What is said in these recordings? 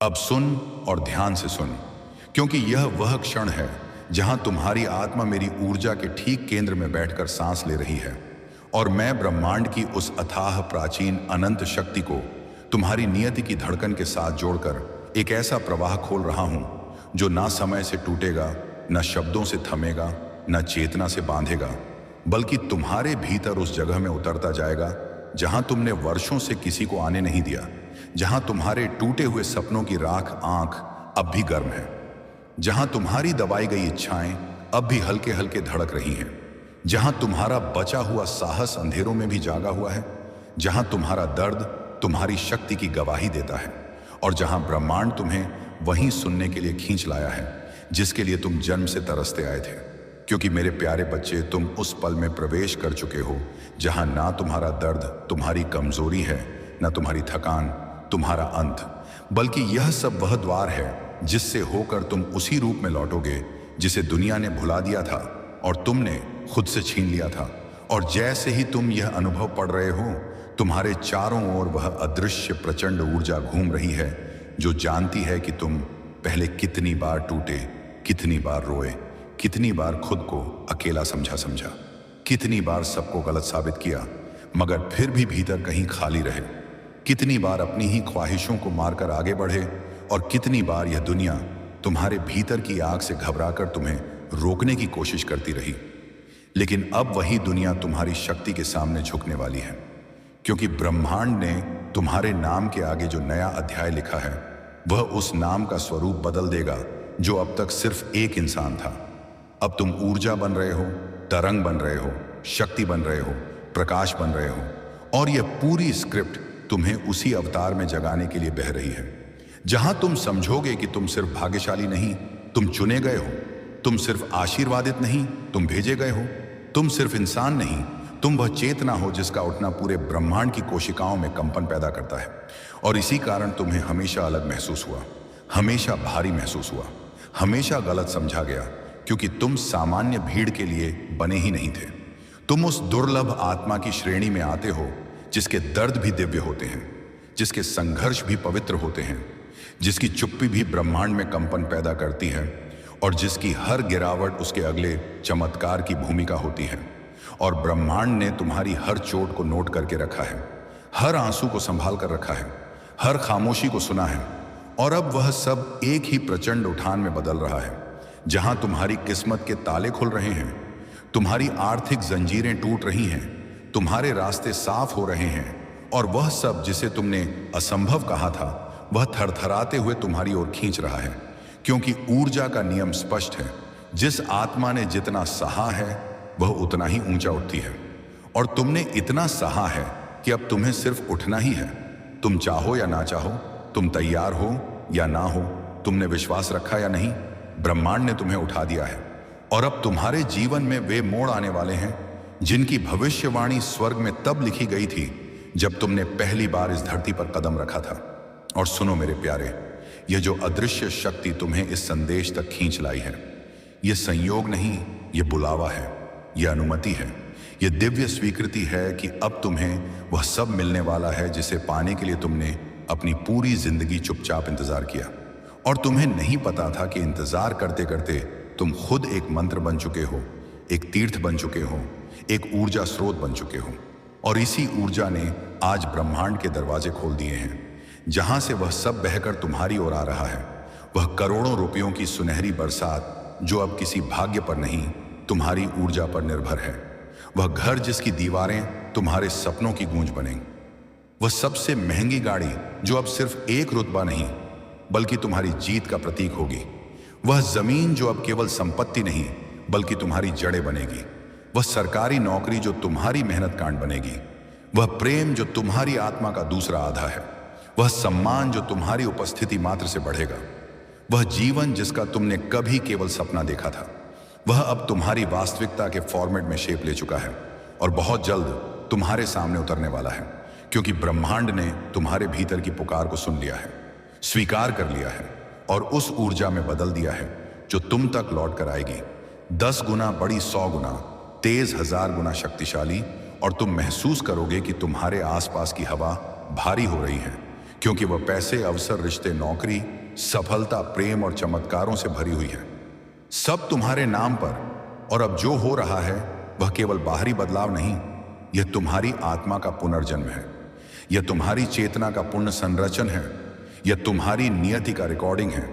अब सुन और ध्यान से सुन, क्योंकि यह वह क्षण है जहां तुम्हारी आत्मा मेरी ऊर्जा के ठीक केंद्र में बैठकर सांस ले रही है और मैं ब्रह्मांड की उस अथाह प्राचीन अनंत शक्ति को तुम्हारी नियति की धड़कन के साथ जोड़कर एक ऐसा प्रवाह खोल रहा हूं जो ना समय से टूटेगा, न शब्दों से थमेगा, न चेतना से बांधेगा, बल्कि तुम्हारे भीतर उस जगह में उतरता जाएगा जहां तुमने वर्षों से किसी को आने नहीं दिया, जहां तुम्हारे टूटे हुए सपनों की राख आंख अब भी गर्म है, जहां तुम्हारी दबाई गई इच्छाएं अब भी हल्के हल्के धड़क रही हैं, जहां तुम्हारा बचा हुआ साहस अंधेरों में भी जागा हुआ है, जहां तुम्हारा दर्द तुम्हारी शक्ति की गवाही देता है और जहां ब्रह्मांड तुम्हें वहीं सुनने के लिए खींच लाया है जिसके लिए तुम जन्म से तरसते आए थे। क्योंकि मेरे प्यारे बच्चे, तुम उस पल में प्रवेश कर चुके हो जहां ना तुम्हारा दर्द तुम्हारी कमजोरी है, ना तुम्हारी थकान तुम्हारा अंत, बल्कि यह सब वह द्वार है जिससे होकर तुम उसी रूप में लौटोगे जिसे दुनिया ने भुला दिया था और तुमने खुद से छीन लिया था। और जैसे ही तुम यह अनुभव पढ़ रहे हो, तुम्हारे चारों ओर वह अदृश्य प्रचंड ऊर्जा घूम रही है जो जानती है कि तुम पहले कितनी बार टूटे, कितनी बार रोए, कितनी बार खुद को अकेला समझा, कितनी बार सबको गलत साबित किया मगर फिर भी भीतर कहीं खाली रहे, कितनी बार अपनी ही ख्वाहिशों को मारकर आगे बढ़े और कितनी बार यह दुनिया तुम्हारे भीतर की आग से घबराकर तुम्हें रोकने की कोशिश करती रही। लेकिन अब वही दुनिया तुम्हारी शक्ति के सामने झुकने वाली है, क्योंकि ब्रह्मांड ने तुम्हारे नाम के आगे जो नया अध्याय लिखा है वह उस नाम का स्वरूप बदल देगा जो अब तक सिर्फ एक इंसान था। अब तुम ऊर्जा बन रहे हो, तरंग बन रहे हो, शक्ति बन रहे हो, प्रकाश बन रहे हो और यह पूरी स्क्रिप्ट तुम्हें उसी अवतार में जगाने के लिए बह रही है जहां तुम समझोगे कि तुम सिर्फ भाग्यशाली नहीं, तुम चुने गए हो, तुम सिर्फ आशीर्वादित नहीं, तुम भेजे गए हो, तुम सिर्फ इंसान नहीं, तुम वह चेतना हो जिसका उठना पूरे ब्रह्मांड की कोशिकाओं में कंपन पैदा करता है। और इसी कारण तुम्हें हमेशा अलग महसूस हुआ, हमेशा भारी महसूस हुआ, हमेशा गलत समझा गया, क्योंकि तुम सामान्य भीड़ के लिए बने ही नहीं थे। तुम उस दुर्लभ आत्मा की श्रेणी में आते हो जिसके दर्द भी दिव्य होते हैं, जिसके संघर्ष भी पवित्र होते हैं, जिसकी चुप्पी भी ब्रह्मांड में कंपन पैदा करती है और जिसकी हर गिरावट उसके अगले चमत्कार की भूमिका होती है। और ब्रह्मांड ने तुम्हारी हर चोट को नोट करके रखा है, हर आंसू को संभाल कर रखा है, हर खामोशी को सुना है और अब वह सब एक ही प्रचंड उठान में बदल रहा है जहां तुम्हारी किस्मत के ताले खुल रहे हैं, तुम्हारी आर्थिक जंजीरें टूट रही हैं, तुम्हारे रास्ते साफ हो रहे हैं और वह सब जिसे तुमने असंभव कहा था वह थरथराते हुए तुम्हारी ओर खींच रहा है। क्योंकि ऊर्जा का नियम स्पष्ट है, जिस आत्मा ने जितना सहा है वह उतना ही ऊंचा उठती है और तुमने इतना सहा है कि अब तुम्हें सिर्फ उठना ही है। तुम चाहो या ना चाहो, तुम तैयार हो या ना हो, तुमने विश्वास रखा या नहीं, ब्रह्मांड ने तुम्हें उठा दिया है। और अब तुम्हारे जीवन में वे मोड़ आने वाले हैं जिनकी भविष्यवाणी स्वर्ग में तब लिखी गई थी जब तुमने पहली बार इस धरती पर कदम रखा था। और सुनो मेरे प्यारे, यह जो अदृश्य शक्ति तुम्हें इस संदेश तक खींच लाई है, यह संयोग नहीं, यह बुलावा है, यह अनुमति है, यह दिव्य स्वीकृति है कि अब तुम्हें वह सब मिलने वाला है जिसे पाने के लिए तुमने अपनी पूरी जिंदगी चुपचाप इंतजार किया। और तुम्हें नहीं पता था कि इंतजार करते करते तुम खुद एक मंत्र बन चुके हो, एक तीर्थ बन चुके हो, एक ऊर्जा स्रोत बन चुके हो। और इसी ऊर्जा ने आज ब्रह्मांड के दरवाजे खोल दिए हैं जहां से वह सब बहकर तुम्हारी ओर आ रहा है। वह करोड़ों रुपयों की सुनहरी बरसात जो अब किसी भाग्य पर नहीं, तुम्हारी ऊर्जा पर निर्भर है। वह घर जिसकी दीवारें तुम्हारे सपनों की गूंज बनेंगी। वह सबसे महंगी गाड़ी जो अब सिर्फ एक रुतबा नहीं बल्कि तुम्हारी जीत का प्रतीक होगी। वह जमीन जो अब केवल संपत्ति नहीं बल्कि तुम्हारी जड़ें बनेगी। वह सरकारी नौकरी जो तुम्हारी मेहनत कांड बनेगी। वह प्रेम जो तुम्हारी आत्मा का दूसरा आधा है। वह सम्मान जो तुम्हारी उपस्थिति मात्र से बढ़ेगा। वह जीवन जिसका तुमने कभी केवल सपना देखा था, वह अब तुम्हारी वास्तविकता के फॉर्मेट में शेप ले चुका है और बहुत जल्द तुम्हारे सामने उतरने वाला है। क्योंकि ब्रह्मांड ने तुम्हारे भीतर की पुकार को सुन लिया है, स्वीकार कर लिया है और उस ऊर्जा में बदल दिया है जो तुम तक लौट कर आएगी 10 गुना बड़ी, 100 गुना तेज, 1000 गुना शक्तिशाली। और तुम महसूस करोगे कि तुम्हारे आसपास की हवा भारी हो रही है क्योंकि वह पैसे, अवसर, रिश्ते, नौकरी, सफलता, प्रेम और चमत्कारों से भरी हुई है। सब तुम्हारे नाम पर। और अब जो हो रहा है वह केवल बाहरी बदलाव नहीं, यह तुम्हारी आत्मा का पुनर्जन्म है। यह तुम्हारी चेतना का पुण्य संरचन है। यह तुम्हारी नियति का रिकॉर्डिंग है,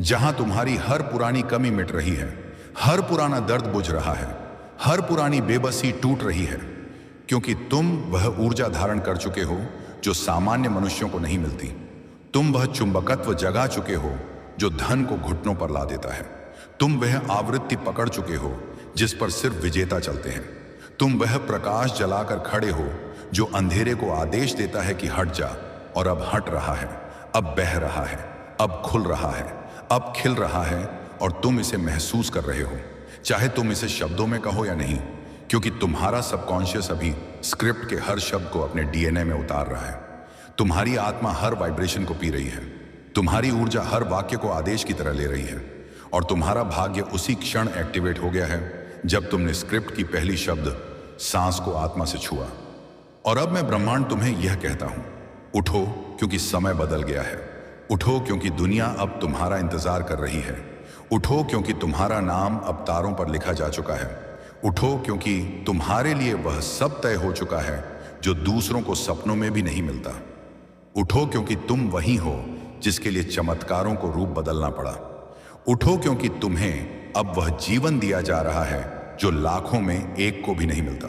जहां तुम्हारी हर पुरानी कमी मिट रही है, हर पुराना दर्द बुझ रहा है, हर पुरानी बेबसी टूट रही है। क्योंकि तुम वह ऊर्जा धारण कर चुके हो जो सामान्य मनुष्यों को नहीं मिलती। तुम वह चुंबकत्व जगा चुके हो जो धन को घुटनों पर ला देता है। तुम वह आवृत्ति पकड़ चुके हो जिस पर सिर्फ विजेता चलते हैं। तुम वह प्रकाश जलाकर खड़े हो जो अंधेरे को आदेश देता है कि हट जा, और अब हट रहा है, अब बह रहा है, अब खुल रहा है, अब खिल रहा है, और तुम इसे महसूस कर रहे हो, चाहे तुम इसे शब्दों में कहो या नहीं, क्योंकि तुम्हारा सबकॉन्शियस अभी स्क्रिप्ट के हर शब्द को अपने डीएनए में उतार रहा है। तुम्हारी आत्मा हर वाइब्रेशन को पी रही है। तुम्हारी ऊर्जा हर वाक्य को आदेश की तरह ले रही है, और तुम्हारा भाग्य उसी क्षण एक्टिवेट हो गया है जब तुमने स्क्रिप्ट की पहली शब्द सांस को आत्मा से छुआ। और अब मैं ब्रह्मांड तुम्हें यह कहता हूं, उठो क्योंकि समय बदल गया है। उठो क्योंकि दुनिया अब तुम्हारा इंतजार कर रही है। उठो क्योंकि तुम्हारा नाम अब तारों पर लिखा जा चुका है। उठो क्योंकि तुम्हारे लिए वह सब तय हो चुका है जो दूसरों को सपनों में भी नहीं मिलता। उठो क्योंकि तुम वही हो जिसके लिए चमत्कारों को रूप बदलना पड़ा। उठो क्योंकि तुम्हें अब वह जीवन दिया जा रहा है जो लाखों में एक को भी नहीं मिलता।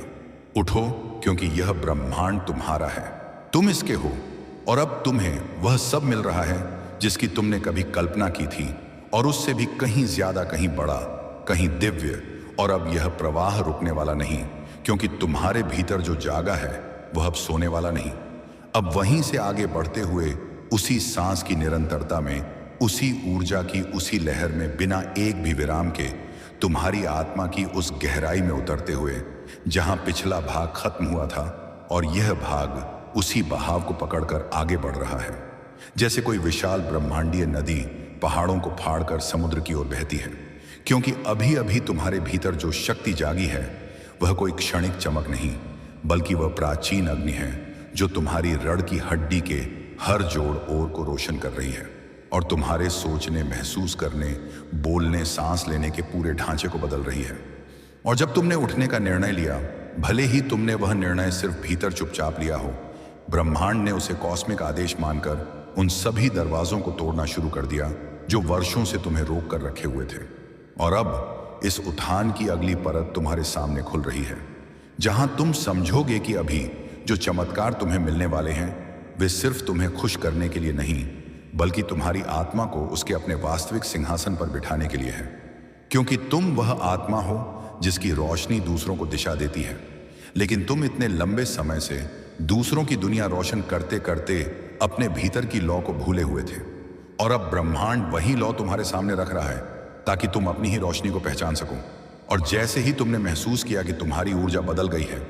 उठो क्योंकि यह ब्रह्मांड तुम्हारा है, तुम इसके हो, और अब तुम्हें वह सब मिल रहा है जिसकी तुमने कभी कल्पना की थी, और उससे भी कहीं ज्यादा, कहीं बड़ा, कहीं दिव्य। और अब यह प्रवाह रुकने वाला नहीं, क्योंकि तुम्हारे भीतर जो जागा है वह अब सोने वाला नहीं। अब वहीं से आगे बढ़ते हुए उसी सांस की निरंतरता में, उसी ऊर्जा की उसी लहर में, बिना एक भी विराम के तुम्हारी आत्मा की उस गहराई में उतरते हुए जहां पिछला भाग खत्म हुआ था, और यह भाग उसी बहाव को पकड़कर आगे बढ़ रहा है। जैसे कोई विशाल ब्रह्मांडीय नदी पहाड़ों को फाड़कर समुद्र की ओर बहती है। क्योंकि अभी अभी तुम्हारे भीतर जो शक्ति जागी है वह कोई क्षणिक चमक नहीं, बल्कि वह प्राचीन अग्नि है जो तुम्हारी रीढ़ की हड्डी के हर जोड़ ओर को रोशन कर रही है, और तुम्हारे सोचने, महसूस करने, बोलने, सांस लेने के पूरे ढांचे को बदल रही है। और जब तुमने उठने का निर्णय लिया, भले ही तुमने वह निर्णय सिर्फ भीतर चुपचाप लिया हो, ब्रह्मांड ने उसे कॉस्मिक आदेश मानकर उन सभी दरवाजों को तोड़ना शुरू कर दिया जो वर्षों से तुम्हें रोक कर रखे हुए थे। और अब इस उत्थान की अगली परत तुम्हारे सामने खुल रही है, जहां तुम समझोगे कि अभी जो चमत्कार तुम्हें मिलने वाले हैं वे सिर्फ तुम्हें खुश करने के लिए नहीं, बल्कि तुम्हारी आत्मा को उसके अपने वास्तविक सिंहासन पर बिठाने के लिए है। क्योंकि तुम वह आत्मा हो जिसकी रोशनी दूसरों को दिशा देती है, लेकिन तुम इतने लंबे समय से दूसरों की दुनिया रोशन करते करते अपने भीतर की लौ को भूले हुए थे, और अब ब्रह्मांड वही लौ तुम्हारे सामने रख रहा है ताकि तुम अपनी ही रोशनी को पहचान सको। और जैसे ही तुमने महसूस किया कि तुम्हारी ऊर्जा बदल गई है,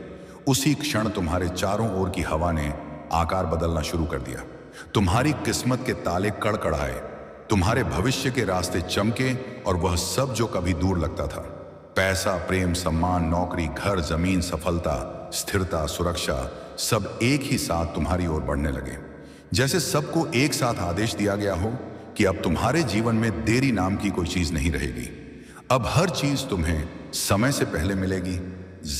उसी क्षण तुम्हारे चारों ओर की हवा ने आकार बदलना शुरू कर दिया। तुम्हारी किस्मत के ताले कड़कड़ाए, तुम्हारे भविष्य के रास्ते चमके, और वह सब जो कभी दूर लगता था, पैसा, प्रेम, सम्मान, नौकरी, घर, जमीन, सफलता, स्थिरता, सुरक्षा, सब एक ही साथ तुम्हारी ओर बढ़ने लगे। जैसे सबको एक साथ आदेश दिया गया हो कि अब तुम्हारे जीवन में देरी नाम की कोई चीज नहीं रहेगी। अब हर चीज तुम्हें समय से पहले मिलेगी,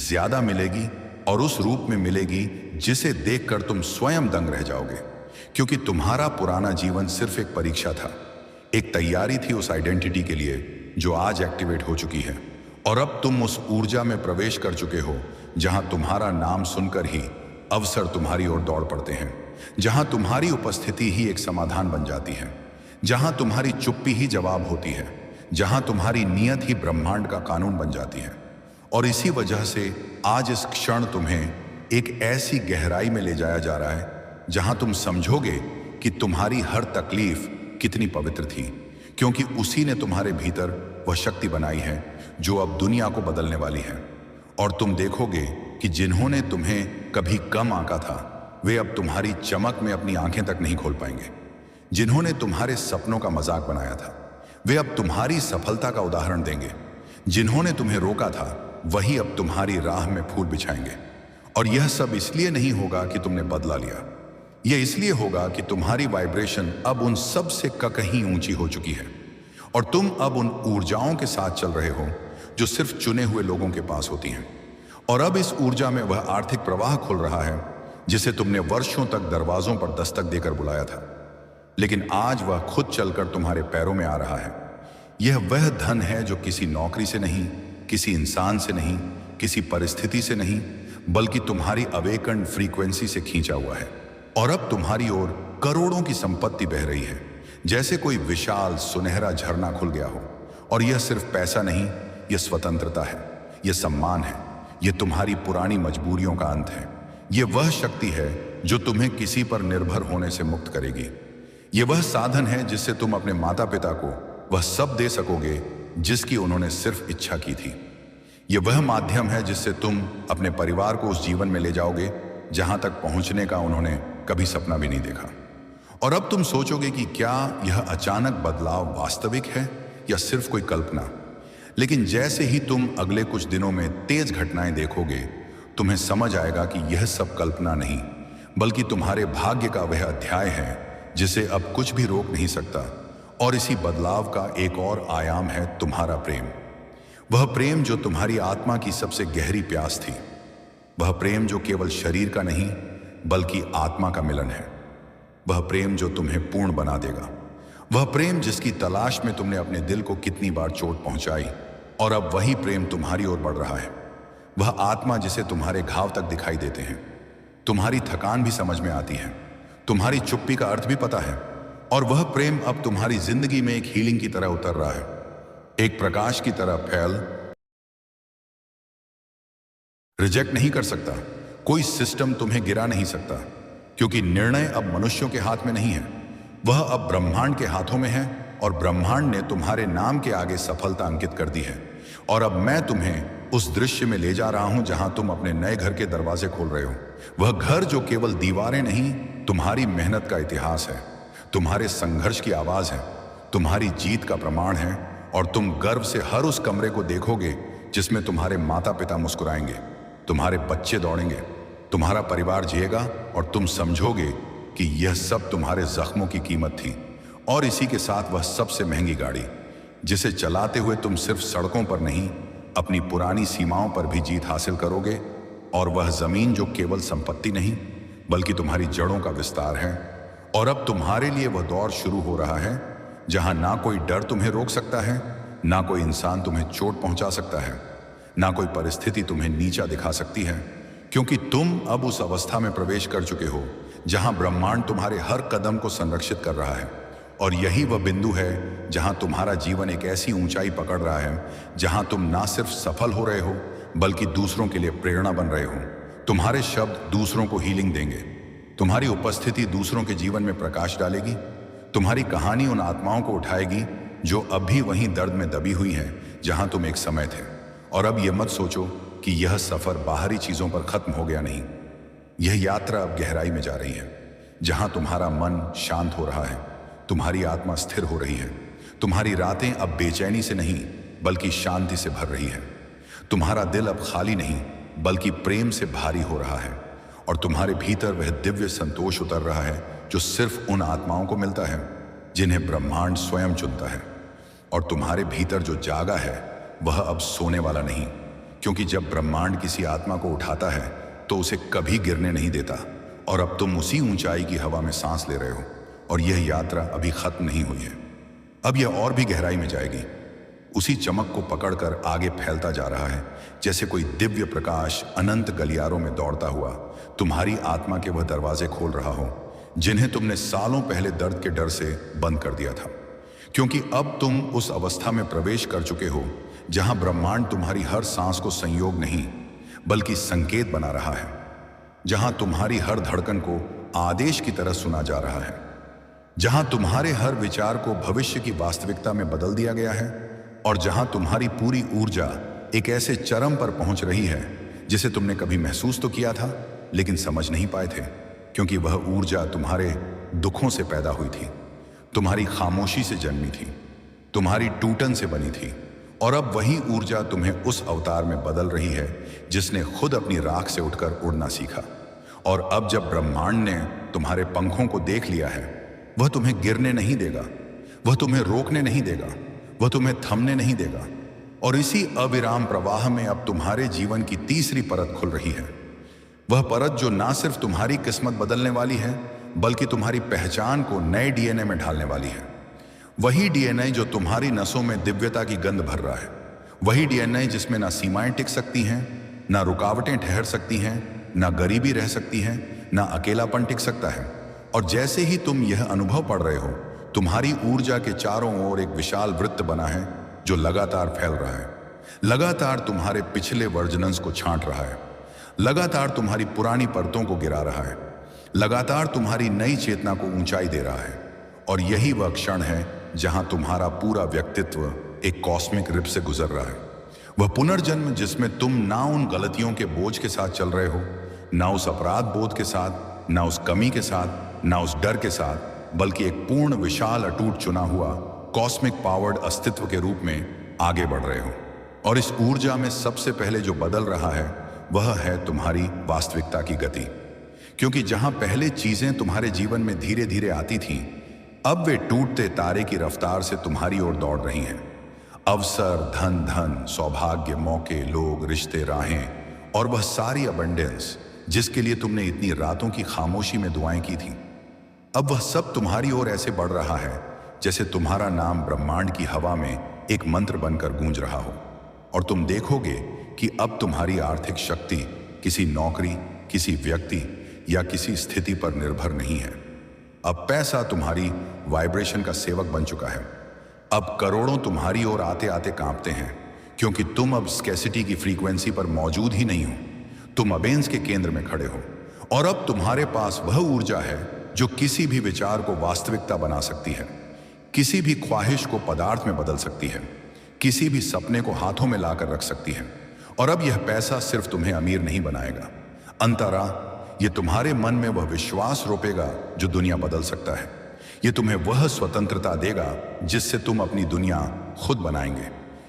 ज्यादा मिलेगी, और उस रूप में मिलेगी जिसे देखकर तुम स्वयं दंग रह जाओगे। क्योंकि तुम्हारा पुराना जीवन सिर्फ एक परीक्षा था, एक तैयारी थी उस आइडेंटिटी के लिए जो आज एक्टिवेट हो चुकी है। और अब तुम उस ऊर्जा में प्रवेश कर चुके हो जहां तुम्हारा नाम सुनकर ही अवसर तुम्हारी ओर दौड़ पड़ते हैं, जहां तुम्हारी उपस्थिति ही एक समाधान बन जाती है, जहां तुम्हारी चुप्पी ही जवाब होती है, जहां तुम्हारी नियत ही ब्रह्मांड का कानून बन जाती है। और इसी वजह से आज इस क्षण तुम्हें एक ऐसी गहराई में ले जाया जा रहा है जहां तुम समझोगे कि तुम्हारी हर तकलीफ कितनी पवित्र थी, क्योंकि उसी ने तुम्हारे भीतर वह शक्ति बनाई है जो अब दुनिया को बदलने वाली है। और तुम देखोगे कि जिन्होंने तुम्हें कभी कम आंका था वे अब तुम्हारी चमक में अपनी आंखें तक नहीं खोल पाएंगे। जिन्होंने तुम्हारे सपनों का मजाक बनाया था वे अब तुम्हारी सफलता का उदाहरण देंगे। जिन्होंने तुम्हें रोका था वही अब तुम्हारी राह में फूल बिछाएंगे। और यह सब इसलिए नहीं होगा कि तुमने बदला लिया, यह इसलिए होगा कि तुम्हारी वाइब्रेशन अब उन सब से कहीं ऊंची हो चुकी है और तुम अब उन ऊर्जाओं के साथ चल रहे हो जो सिर्फ चुने हुए लोगों के पास होती हैं। और अब इस ऊर्जा में वह आर्थिक प्रवाह खुल रहा है जिसे तुमने वर्षों तक दरवाजों पर दस्तक देकर बुलाया था, लेकिन आज वह खुद चलकर तुम्हारे पैरों में आ रहा है। यह वह धन है जो किसी नौकरी से नहीं, किसी इंसान से नहीं, किसी परिस्थिति से नहीं, बल्कि तुम्हारी अवेकन फ्रीक्वेंसी से खींचा हुआ है। और अब तुम्हारी ओर करोड़ों की संपत्ति बह रही है, जैसे कोई विशाल सुनहरा झरना खुल गया हो। और यह सिर्फ पैसा नहीं, यह स्वतंत्रता है, यह सम्मान है, यह तुम्हारी पुरानी मजबूरियों का अंत है। यह वह शक्ति है जो तुम्हें किसी पर निर्भर होने से मुक्त करेगी। यह वह साधन है जिससे तुम अपने माता पिता को वह सब दे सकोगे जिसकी उन्होंने सिर्फ इच्छा की थी। यह वह माध्यम है जिससे तुम अपने परिवार को उस जीवन में ले जाओगे जहां तक पहुंचने का उन्होंने कभी सपना भी नहीं देखा। और अब तुम सोचोगे कि क्या यह अचानक बदलाव वास्तविक है या सिर्फ कोई कल्पना। लेकिन जैसे ही तुम अगले कुछ दिनों में तेज घटनाएं देखोगे, तुम्हें समझ आएगा कि यह सब कल्पना नहीं, बल्कि तुम्हारे भाग्य का वह अध्याय है जिसे अब कुछ भी रोक नहीं सकता। और इसी बदलाव का एक और आयाम है तुम्हारा प्रेम। वह प्रेम जो तुम्हारी आत्मा की सबसे गहरी प्यास थी। वह प्रेम जो केवल शरीर का नहीं बल्कि आत्मा का मिलन है। वह प्रेम जो तुम्हें पूर्ण बना देगा। वह प्रेम जिसकी तलाश में तुमने अपने दिल को कितनी बार चोट पहुंचाई, और अब वही प्रेम तुम्हारी ओर बढ़ रहा है। वह आत्मा जिसे तुम्हारे घाव तक दिखाई देते हैं, तुम्हारी थकान भी समझ में आती है, तुम्हारी चुप्पी का अर्थ भी पता है। और वह प्रेम अब तुम्हारी जिंदगी में एक हीलिंग की तरह उतर रहा है, एक प्रकाश की तरह फैल। रिजेक्ट नहीं कर सकता, कोई सिस्टम तुम्हें गिरा नहीं सकता, क्योंकि निर्णय अब मनुष्यों के हाथ में नहीं है, वह अब ब्रह्मांड के हाथों में है। और ब्रह्मांड ने तुम्हारे नाम के आगे सफलता अंकित कर दी है। और अब मैं तुम्हें उस दृश्य में ले जा रहा हूं जहां तुम अपने नए घर के दरवाजे खोल रहे हो। वह घर जो केवल दीवारें नहीं, तुम्हारी मेहनत का इतिहास है, तुम्हारे संघर्ष की आवाज है, तुम्हारी जीत का प्रमाण है। और तुम गर्व से हर उस कमरे को देखोगे जिसमें तुम्हारे माता पिता मुस्कुराएंगे, तुम्हारे बच्चे दौड़ेंगे, तुम्हारा परिवार जिएगा, और तुम समझोगे कि यह सब तुम्हारे जख्मों की कीमत थी। और इसी के साथ वह सबसे महंगी गाड़ी जिसे चलाते हुए तुम सिर्फ सड़कों पर नहीं, अपनी पुरानी सीमाओं पर भी जीत हासिल करोगे। और वह जमीन जो केवल संपत्ति नहीं बल्कि तुम्हारी जड़ों का विस्तार है। और अब तुम्हारे लिए वह दौर शुरू हो रहा है जहां ना कोई डर तुम्हें रोक सकता है, ना कोई इंसान तुम्हें चोट पहुंचा सकता है, ना कोई परिस्थिति तुम्हें नीचा दिखा सकती है, क्योंकि तुम अब उस अवस्था में प्रवेश कर चुके हो जहां ब्रह्मांड तुम्हारे हर कदम को संरक्षित कर रहा है। और यही वह बिंदु है जहां तुम्हारा जीवन एक ऐसी ऊंचाई पकड़ रहा है जहां तुम ना सिर्फ सफल हो रहे हो बल्कि दूसरों के लिए प्रेरणा बन रहे हो। तुम्हारे शब्द दूसरों को हीलिंग देंगे, तुम्हारी उपस्थिति दूसरों के जीवन में प्रकाश डालेगी, तुम्हारी कहानी उन आत्माओं को उठाएगी जो अब भी वहीं दर्द में दबी हुई हैं जहां तुम एक समय थे। और अब यह मत सोचो कि यह सफर बाहरी चीजों पर खत्म हो गया, नहीं, यह यात्रा अब गहराई में जा रही है, जहां तुम्हारा मन शांत हो रहा है, तुम्हारी आत्मा स्थिर हो रही है, तुम्हारी रातें अब बेचैनी से नहीं बल्कि शांति से भर रही है, तुम्हारा दिल अब खाली नहीं बल्कि प्रेम से भारी हो रहा है, और तुम्हारे भीतर वह दिव्य संतोष उतर रहा है जो सिर्फ उन आत्माओं को मिलता है जिन्हें ब्रह्मांड स्वयं चुनता है। और तुम्हारे भीतर जो जागा है वह अब सोने वाला नहीं, क्योंकि जब ब्रह्मांड किसी आत्मा को उठाता है तो उसे कभी गिरने नहीं देता। और अब तुम उसी ऊंचाई की हवा में सांस ले रहे हो, और यह यात्रा अभी खत्म नहीं हुई है, अब यह और भी गहराई में जाएगी। उसी चमक को पकड़कर आगे फैलता जा रहा है जैसे कोई दिव्य प्रकाश अनंत गलियारों में दौड़ता हुआ तुम्हारी आत्मा के वह दरवाजे खोल रहा हो जिन्हें तुमने सालों पहले दर्द के डर से बंद कर दिया था। क्योंकि अब तुम उस अवस्था में प्रवेश कर चुके हो जहां ब्रह्मांड तुम्हारी हर सांस को संयोग नहीं बल्कि संकेत बना रहा है, जहां तुम्हारी हर धड़कन को आदेश की तरह सुना जा रहा है, जहां तुम्हारे हर विचार को भविष्य की वास्तविकता में बदल दिया गया है, और जहां तुम्हारी पूरी ऊर्जा एक ऐसे चरम पर पहुंच रही है जिसे तुमने कभी महसूस तो किया था लेकिन समझ नहीं पाए थे, क्योंकि वह ऊर्जा तुम्हारे दुखों से पैदा हुई थी, तुम्हारी खामोशी से जन्मी थी, तुम्हारी टूटन से बनी थी। और अब वही ऊर्जा तुम्हें उस अवतार में बदल रही है जिसने खुद अपनी राख से उठकर उड़ना सीखा। और अब जब ब्रह्मांड ने तुम्हारे पंखों को देख लिया है, वह तुम्हें गिरने नहीं देगा, वह तुम्हें रोकने नहीं देगा, वह तुम्हें थमने नहीं देगा। और इसी अविराम प्रवाह में अब तुम्हारे जीवन की तीसरी परत खुल रही है। वह परत जो ना सिर्फ तुम्हारी किस्मत बदलने वाली है, बल्कि तुम्हारी पहचान को नए डीएनए में ढालने वाली है। वही डीएनए जो तुम्हारी नसों में दिव्यता की गंध भर रहा है। वही डीएनए जिसमें ना सीमाएं टिक सकती हैं, ना रुकावटें ठहर सकती हैं, ना गरीबी रह सकती है, ना अकेलापन टिक सकता है। और जैसे ही तुम यह अनुभव पढ़ रहे हो, तुम्हारी ऊर्जा के चारों ओर एक विशाल वृत्त बना है जो लगातार फैल रहा है, लगातार तुम्हारे पिछले वर्जनन्स को छांट रहा है, लगातार तुम्हारी पुरानी परतों को गिरा रहा है, लगातार तुम्हारी नई चेतना को ऊंचाई दे रहा है। और यही वह क्षण है जहां तुम्हारा पूरा व्यक्तित्व एक कॉस्मिक रिप से गुजर रहा है। वह पुनर्जन्म जिसमें तुम ना उन गलतियों के बोझ के साथ चल रहे हो, ना उस अपराध बोध के साथ, ना उस कमी के साथ, ना उस डर के साथ, बल्कि एक पूर्ण विशाल अटूट चुना हुआ कॉस्मिक पावर्ड अस्तित्व के रूप में आगे बढ़ रहे हो। और इस ऊर्जा में सबसे पहले जो बदल रहा है वह है तुम्हारी वास्तविकता की गति। क्योंकि जहां पहले चीजें तुम्हारे जीवन में धीरे धीरे आती थीं, अब वे टूटते तारे की रफ्तार से तुम्हारी ओर दौड़ रही हैं। अवसर, धन, सौभाग्य, मौके, लोग, रिश्ते, राहें और वह सारी अबंडेंस जिसके लिए तुमने इतनी रातों की खामोशी में दुआएं की थी, अब वह सब तुम्हारी ओर ऐसे बढ़ रहा है जैसे तुम्हारा नाम ब्रह्मांड की हवा में एक मंत्र बनकर गूंज रहा हो। और तुम देखोगे कि अब तुम्हारी आर्थिक शक्ति किसी नौकरी, किसी व्यक्ति या किसी स्थिति पर निर्भर नहीं है। अब पैसा तुम्हारी वाइब्रेशन का सेवक बन चुका है। अब करोड़ों तुम्हारी ओर आते आते कांपते हैं, क्योंकि तुम अब स्कैसिटी की फ्रीक्वेंसी पर मौजूद ही नहीं हो। तुम अबेंस के केंद्र में खड़े हो और अब तुम्हारे पास वह ऊर्जा है जो किसी भी विचार को वास्तविकता बना सकती है, किसी भी ख्वाहिश को पदार्थ में बदल सकती है, किसी भी सपने को हाथों में लाकर रख सकती है। और अब यह पैसा सिर्फ तुम्हें अमीर नहीं बनाएगा, अंतरा ये तुम्हारे मन में वह विश्वास रोपेगा जो दुनिया बदल सकता है। ये तुम्हें वह स्वतंत्रता देगा जिससे तुम अपनी दुनिया खुद बनाएंगे।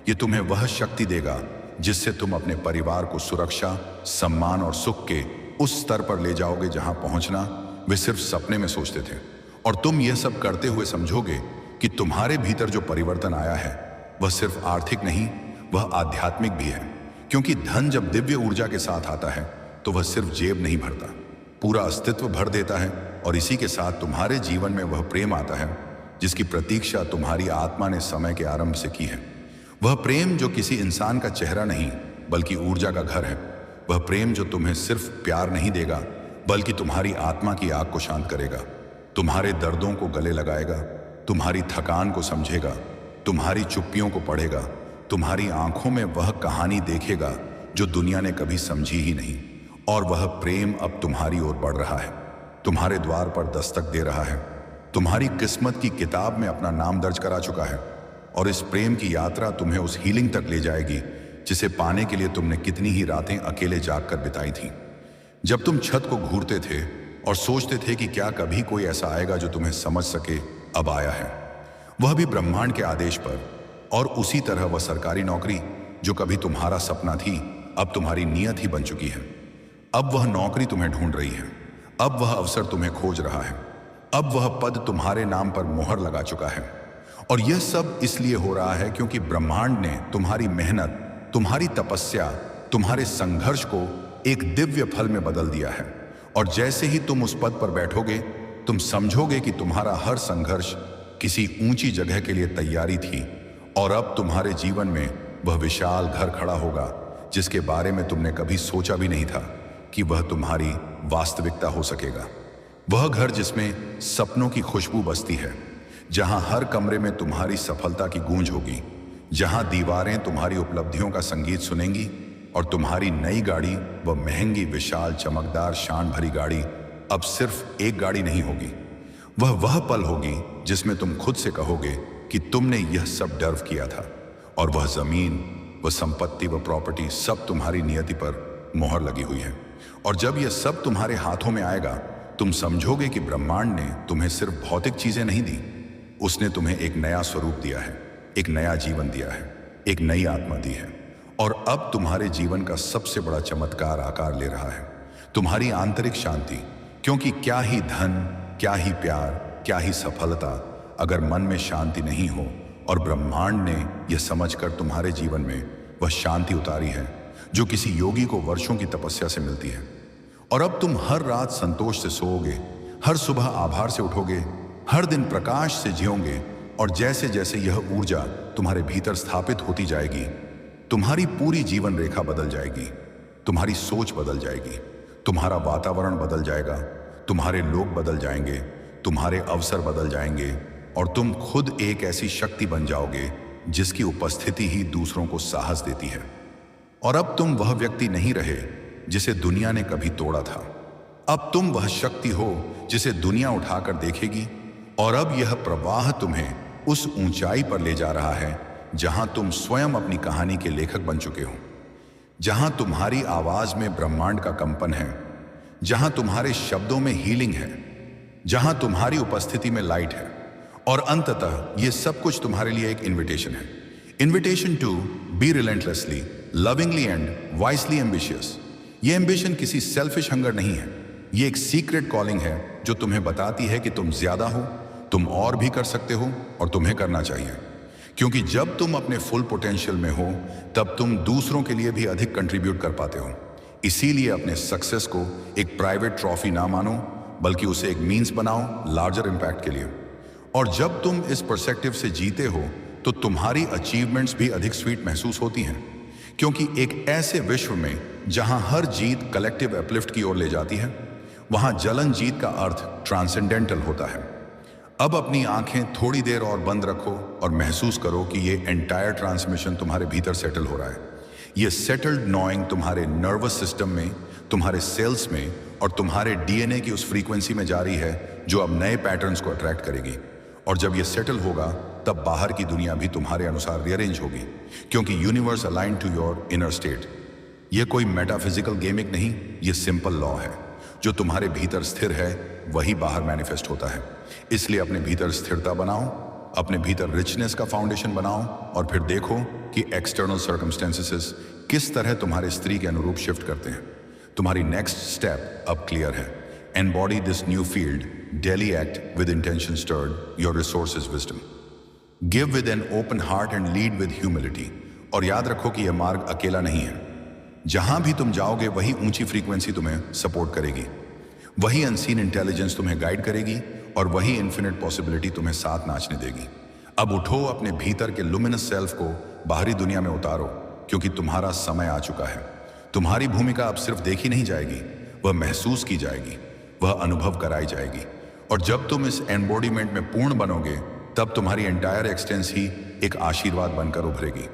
ये तुम्हें वह शक्ति देगा जिससे तुम अपने परिवार को सुरक्षा, सम्मान और सुख के उस स्तर पर ले जाओगे जहां पहुंचना वे सिर्फ सपने में सोचते थे। और तुम यह सब करते हुए समझोगे कि तुम्हारे भीतर जो परिवर्तन आया है वह सिर्फ आर्थिक नहीं, वह आध्यात्मिक भी है। क्योंकि धन जब दिव्य ऊर्जा के साथ आता है तो वह सिर्फ जेब नहीं भरता, पूरा अस्तित्व भर देता है। और इसी के साथ तुम्हारे जीवन में वह प्रेम आता है जिसकी प्रतीक्षा तुम्हारी आत्मा ने समय के आरंभ से की है। वह प्रेम जो किसी इंसान का चेहरा नहीं बल्कि ऊर्जा का घर है। वह प्रेम जो तुम्हें सिर्फ प्यार नहीं देगा बल्कि तुम्हारी आत्मा की आग को शांत करेगा, तुम्हारे दर्दों को गले लगाएगा, तुम्हारी थकान को समझेगा, तुम्हारी चुप्पियों को पढ़ेगा, तुम्हारी आंखों में वह कहानी देखेगा जो दुनिया ने कभी समझी ही नहीं। और वह प्रेम अब तुम्हारी ओर बढ़ रहा है, तुम्हारे द्वार पर दस्तक दे रहा है, तुम्हारी किस्मत की किताब में अपना नाम दर्ज करा चुका है। और इस प्रेम की यात्रा तुम्हें उस हीलिंग तक ले जाएगी जिसे पाने के लिए तुमने कितनी ही रातें अकेले जागकर बिताई थीं। जब तुम छत को घूरते थे और सोचते थे कि क्या कभी कोई ऐसा आएगा जो तुम्हें समझ सके, अब आया है, वह भी ब्रह्मांड के आदेश पर। और उसी तरह वह सरकारी नौकरी जो कभी तुम्हारा सपना थी अब तुम्हारी नियत ही बन चुकी है। अब वह नौकरी तुम्हें ढूंढ रही है, अब वह अवसर तुम्हें खोज रहा है, अब वह पद तुम्हारे नाम पर मोहर लगा चुका है। और यह सब इसलिए हो रहा है क्योंकि ब्रह्मांड ने तुम्हारी मेहनत, तुम्हारी तपस्या, तुम्हारे संघर्ष को एक दिव्य फल में बदल दिया है। और जैसे ही तुम उस पद पर बैठोगे, तुम समझोगे कि तुम्हारा हर संघर्ष किसी ऊंची जगह के लिए तैयारी थी। और अब तुम्हारे जीवन में वह विशाल घर खड़ा होगा जिसके बारे में तुमने कभी सोचा भी नहीं था कि वह तुम्हारी वास्तविकता हो सकेगा। वह घर जिसमें सपनों की खुशबू बसती है, जहां हर कमरे में तुम्हारी सफलता की गूंज होगी, जहां दीवारें तुम्हारी उपलब्धियों का संगीत सुनेंगी और तुम्हारी नई गाड़ी, वह महंगी, विशाल, चमकदार, शान भरी गाड़ी अब सिर्फ एक गाड़ी नहीं होगी। वह पल होगी जिसमें तुम खुद से कहोगे कि तुमने यह सब डर्व किया था। और वह जमीन, वह संपत्ति, वह प्रॉपर्टी सब तुम्हारी नियति पर मोहर लगी हुई है। और जब यह सब तुम्हारे हाथों में आएगा, तुम समझोगे कि ब्रह्मांड ने तुम्हें सिर्फ भौतिक चीजें नहीं दी, उसने तुम्हें एक नया स्वरूप दिया है, एक नया जीवन दिया है, एक नई आत्मा दी है। और अब तुम्हारे जीवन का सबसे बड़ा चमत्कार आकार ले रहा है। तुम्हारी आंतरिक शांति। क्योंकि क्या ही धन, क्या ही प्यार, क्या ही सफलता अगर मन में शांति नहीं हो, और ब्रह्मांड ने यह समझकर तुम्हारे जीवन में वह शांति उतारी है जो किसी योगी को वर्षों की तपस्या से मिलती है। और अब तुम हर रात संतोष से सोओगे, हर सुबह आभार से उठोगे, हर दिन प्रकाश से जियोगे, और जैसे जैसे यह ऊर्जा तुम्हारे भीतर स्थापित होती जाएगी, तुम्हारी पूरी जीवन रेखा बदल जाएगी, तुम्हारी सोच बदल जाएगी, तुम्हारा वातावरण बदल जाएगा, तुम्हारे लोग बदल जाएंगे, तुम्हारे अवसर बदल जाएंगे, और तुम खुद एक ऐसी शक्ति बन जाओगे जिसकी उपस्थिति ही दूसरों को साहस देती है। और अब तुम वह व्यक्ति नहीं रहे जिसे दुनिया ने कभी तोड़ा था। अब तुम वह शक्ति हो जिसे दुनिया उठाकर देखेगी, और अब यह प्रवाह तुम्हें उस ऊंचाई पर ले जा रहा है जहां तुम स्वयं अपनी कहानी के लेखक बन चुके हो, जहां तुम्हारी आवाज में ब्रह्मांड का कंपन है, जहां तुम्हारे शब्दों में हीलिंग है, जहां तुम्हारी उपस्थिति में लाइट है। और अंततः यह सब कुछ तुम्हारे लिए एक इन्विटेशन है, invitation to be relentlessly, lovingly and wisely ambitious. यह एम्बिशन किसी सेल्फिश हंगर नहीं है, यह एक सीक्रेट कॉलिंग है जो तुम्हें बताती है कि तुम ज्यादा हो, तुम और भी कर सकते हो, और तुम्हें करना चाहिए। क्योंकि जब तुम अपने फुल पोटेंशियल में हो, तब तुम दूसरों के लिए भी अधिक कंट्रीब्यूट कर पाते हो। इसीलिए अपने सक्सेस को एक प्राइवेट ट्रॉफी ना मानो, बल्कि उसे एक मीन्स बनाओ लार्जर इम्पैक्ट के लिए। और जब तुम इस पर्सपेक्टिव से जीते हो, तो तुम्हारी अचीवमेंट्स भी अधिक स्वीट महसूस होती हैं। क्योंकि एक ऐसे विश्व में जहां हर जीत कलेक्टिव अपलिफ्ट की ओर ले जाती है, वहां जलन जीत का अर्थ ट्रांसेंडेंटल होता है। अब अपनी आंखें थोड़ी देर और बंद रखो और महसूस करो कि ये एंटायर ट्रांसमिशन तुम्हारे भीतर सेटल हो रहा है। ये सेटल्ड नॉइंग तुम्हारे नर्वस सिस्टम में, तुम्हारे सेल्स में और तुम्हारे डीएनए की उस फ्रीक्वेंसी में जारी है जो अब नए पैटर्न्स को अट्रैक्ट करेगी। और जब ये सेटल होगा, तब बाहर की दुनिया भी तुम्हारे अनुसार रीअरेंज होगी, क्योंकि universe align to your inner state. ये कोई मेटाफिजिकल गेमिंग नहीं, ये सिंपल लॉ है। जो तुम्हारे भीतर स्थिर है वही बाहर मैनिफेस्ट होता है। इसलिए अपने भीतर स्थिरता बनाओ, अपने भीतर रिचनेस का फाउंडेशन बनाओ, और फिर देखो कि एक्सटर्नल सर्कमस्टेंसेस किस तरह तुम्हारे स्त्री के अनुरूप शिफ्ट करते हैं। तुम्हारी नेक्स्ट स्टेप अब क्लियर है। Embody this new field, daily act with intention steward your resources wisdom, give with an open heart and lead with humility. और याद रखो कि यह मार्ग अकेला नहीं है। जहां भी तुम जाओगे वही ऊंची फ्रीक्वेंसी तुम्हें सपोर्ट करेगी, वही अनसीन इंटेलिजेंस तुम्हें गाइड करेगी, और वही इन्फिनिट पॉसिबिलिटी तुम्हें साथ नाचने देगी। अब उठो, अपने भीतर के लुमिनस सेल्फ को बाहरी दुनिया में उतारो, क्योंकि तुम्हारा समय आ चुका है। तुम्हारी भूमिका अब सिर्फ देखी नहीं जाएगी, वह महसूस की जाएगी, वह अनुभव कराई जाएगी। और जब तुम इस एम्बॉडीमेंट में पूर्ण बनोगे, तब तुम्हारी एंटायर एक्सटेंस ही एक आशीर्वाद बनकर उभरेगी।